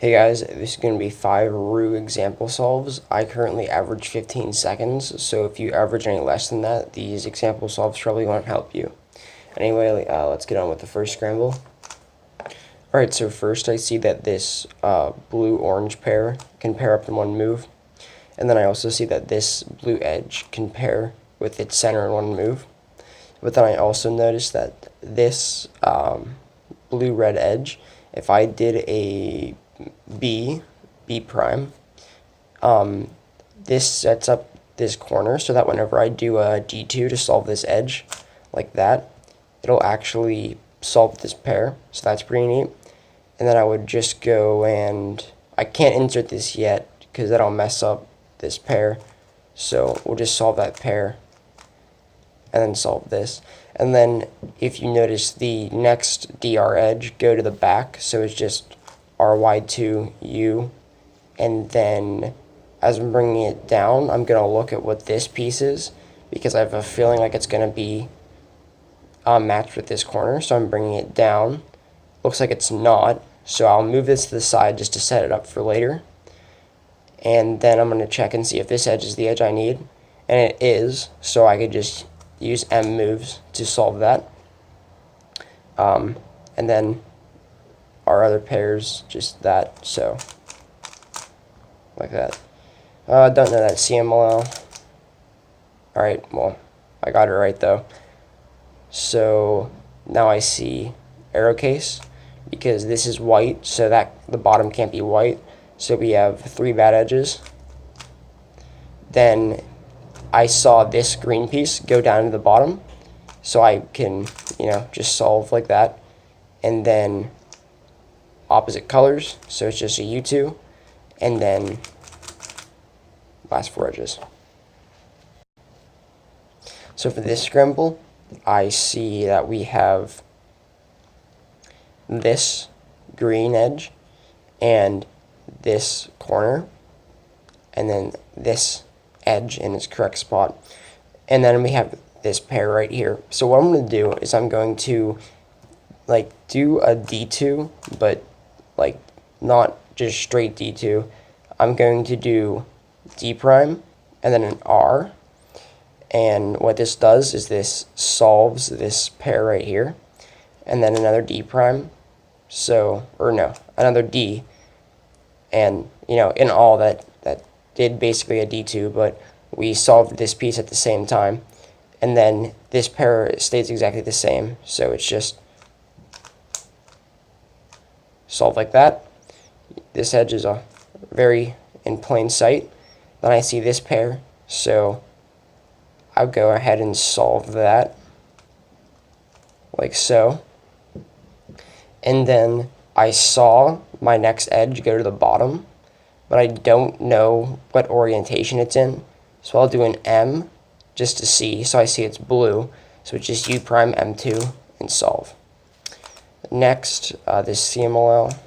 Hey guys, this is going to be 5 Roux example solves. I currently average 15 seconds, so if you average any less than that, these example solves probably won't help you. Anyway, let's get on with the first scramble. Alright, so first I see that this blue-orange pair can pair up in one move, and then I also see that this blue edge can pair with its center in one move. But then I also notice that this blue-red edge, if I did a B prime, this sets up this corner so that whenever I do a D2 to solve this edge, like that, it'll actually solve this pair, so that's pretty neat. And then I would just go and, I can't insert this yet because that'll mess up this pair, so we'll just solve that pair and then solve this. And then if you notice the next DR edge, go to the back, so it's just RY2U, and then as I'm bringing it down, I'm going to look at what this piece is, because I have a feeling like it's going to be matched with this corner, so I'm bringing it down. Looks like it's not, so I'll move this to the side just to set it up for later. And then I'm going to check and see if this edge is the edge I need, and it is, so I could just use M moves to solve that. And then our other pairs, just that, so like that. Don't know that CMLL. Alright, well, I got it right though. So now I see arrow case, because this is white, so that the bottom can't be white. So we have 3 bad edges. Then I saw this green piece go down to the bottom, so I can, just solve like that. And then opposite colors, so it's just a U2, and then last 4 edges. So for this scramble, I see that we have this green edge and this corner, and then this edge in its correct spot, and then we have this pair right here. So what I'm going to do is I'm going to do a D2, but not just straight D2. I'm going to do D prime and then an R, and what this does is this solves this pair right here, and then another D prime, another D, and in all that did basically a D2, but we solved this piece at the same time, and then this pair stays exactly the same, so it's just solved like that. This edge is very in plain sight. Then I see this pair, so I'll go ahead and solve that like so. And then I saw my next edge go to the bottom, but I don't know what orientation it's in, so I'll do an M just to see. So I see it's blue, so it's just U prime M2 and solve. Next, this CMLL.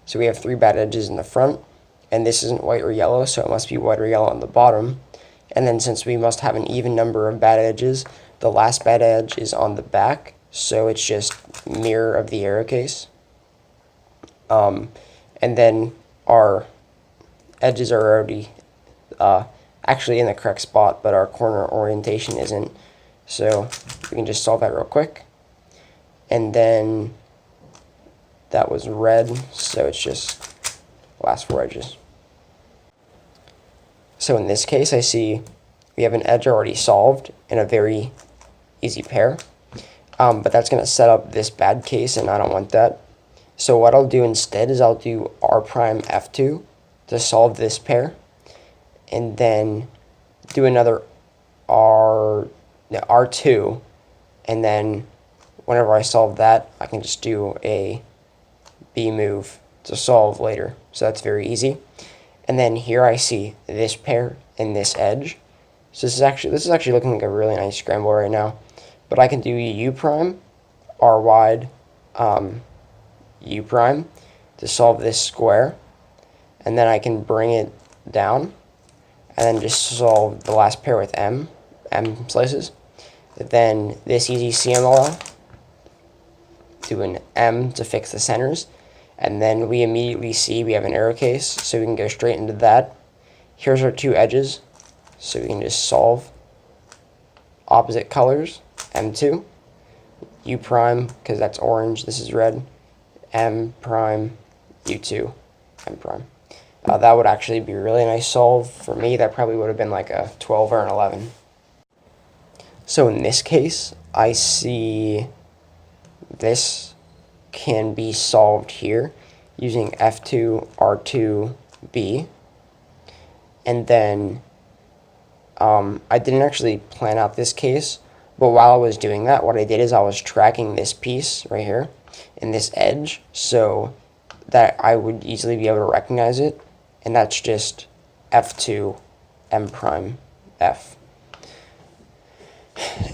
So we have 3 bad edges in the front, and this isn't white or yellow, so it must be white or yellow on the bottom. And then since we must have an even number of bad edges, the last bad edge is on the back, so it's just mirror of the arrow case. And then our edges are already actually in the correct spot, but our corner orientation isn't. So we can just solve that real quick. And then that was red, so it's just last 4 edges. So in this case, I see we have an edge already solved in a very easy pair, but that's going to set up this bad case, and I don't want that. So what I'll do instead is I'll do R prime F2 to solve this pair, and then do another R2, and then whenever I solve that, I can just do a B move to solve later. So that's very easy. And then here I see this pair and this edge. So this is actually looking like a really nice scramble right now. But I can do U prime, R wide, U prime to solve this square, and then I can bring it down, and then just solve the last pair with M slices. Then this easy CMLL, do an M to fix the centers, and then we immediately see we have an arrow case, so we can go straight into that. Here's our two edges, so we can just solve opposite colors, M2, U prime, because that's orange, this is red, M prime, U2, M prime. That would actually be a really nice solve. For me, that probably would have been like a 12 or an 11. So in this case, I see this can be solved here using F2, R2, B. And then I didn't actually plan out this case, but while I was doing that, what I did is I was tracking this piece right here and this edge so that I would easily be able to recognize it. And that's just F2, M prime, F.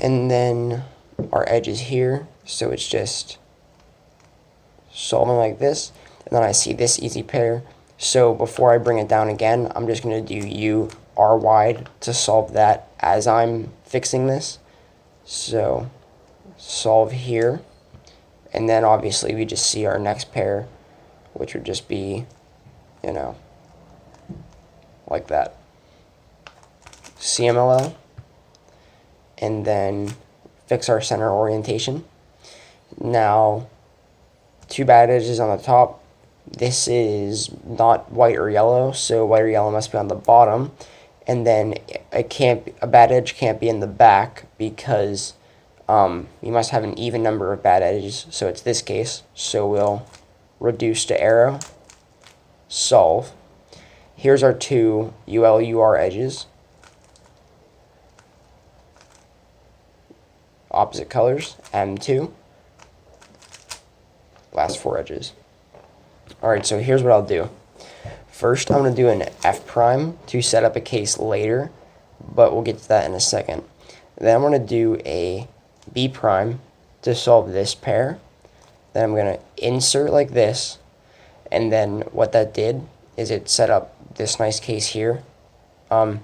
And then our edge is here, so it's just solving like this. And then I see this easy pair. So before I bring it down again, I'm just going to do U, R wide to solve that as I'm fixing this. So solve here. And then obviously we just see our next pair, which would just be, you know, like that. CMLL. And then fix our center orientation. Now, two bad edges on the top. This is not white or yellow, so white or yellow must be on the bottom. And then a bad edge can't be in the back because you must have an even number of bad edges, so it's this case. So we'll reduce to arrow, solve. Here's our two UL, UR edges. Opposite colors, M2. Last four edges. Alright, so here's what I'll do. First, I'm going to do an F prime to set up a case later, but we'll get to that in a second. Then I'm going to do a B prime to solve this pair. Then I'm going to insert like this, and then what that did is it set up this nice case here that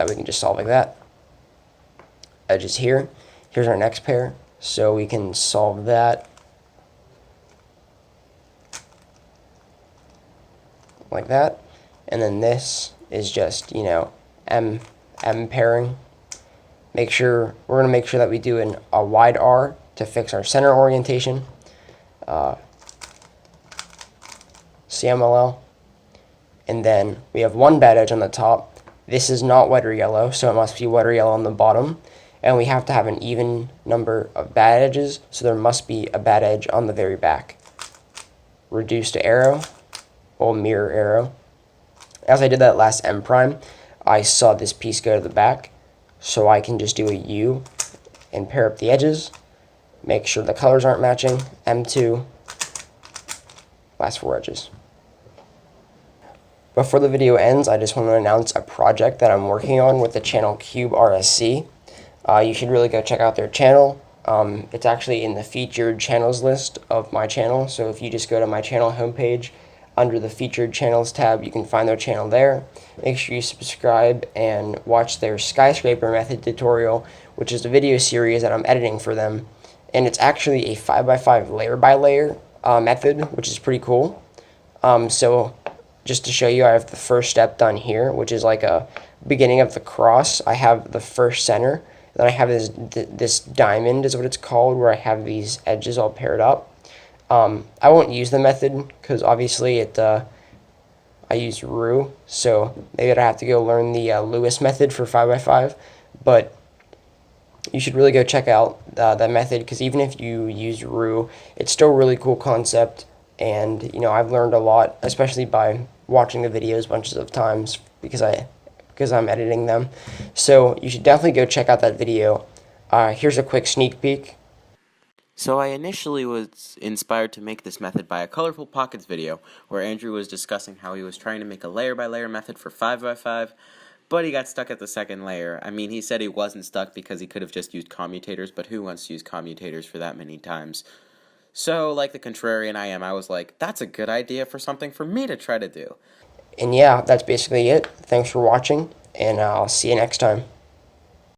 we can just solve like that. Edges here. Here's our next pair, so we can solve that like that. And then this is just, you know, M pairing. We're going to make sure that we do a wide R to fix our center orientation. CMLL. And then we have one bad edge on the top. This is not white or yellow, so it must be white or yellow on the bottom. And we have to have an even number of bad edges, so there must be a bad edge on the very back. Reduce to arrow, or mirror arrow. As I did that last M prime, I saw this piece go to the back, so I can just do a U and pair up the edges, make sure the colors aren't matching, M2, last four edges. Before the video ends, I just want to announce a project that I'm working on with the channel Cube RSC. You should really go check out their channel. It's actually in the featured channels list of my channel, so if you just go to my channel homepage, under the featured channels tab, you can find their channel there. Make sure you subscribe and watch their skyscraper method tutorial, which is a video series that I'm editing for them. And it's actually a 5x5 layer by layer method, which is pretty cool. So just to show you, I have the first step done here, which is like a beginning of the cross. I have the first center. Then I have this diamond is what it's called, where I have these edges all paired up. I won't use the method because obviously I use Roux, so maybe I'd have to go learn the Lewis method for 5x5. But you should really go check out that method, because even if you use Roux, it's still a really cool concept. And you know, I've learned a lot, especially by watching the videos bunches of times because I'm editing them. So you should definitely go check out that video. Here's a quick sneak peek. So I initially was inspired to make this method by a Colorful Pockets video where Andrew was discussing how he was trying to make a layer by layer method for 5x5, but he got stuck at the second layer. I mean, he said he wasn't stuck because he could have just used commutators, but who wants to use commutators for that many times? So, like the contrarian I am, I was like, that's a good idea for something for me to try to do. And yeah, that's basically it. Thanks for watching, and I'll see you next time.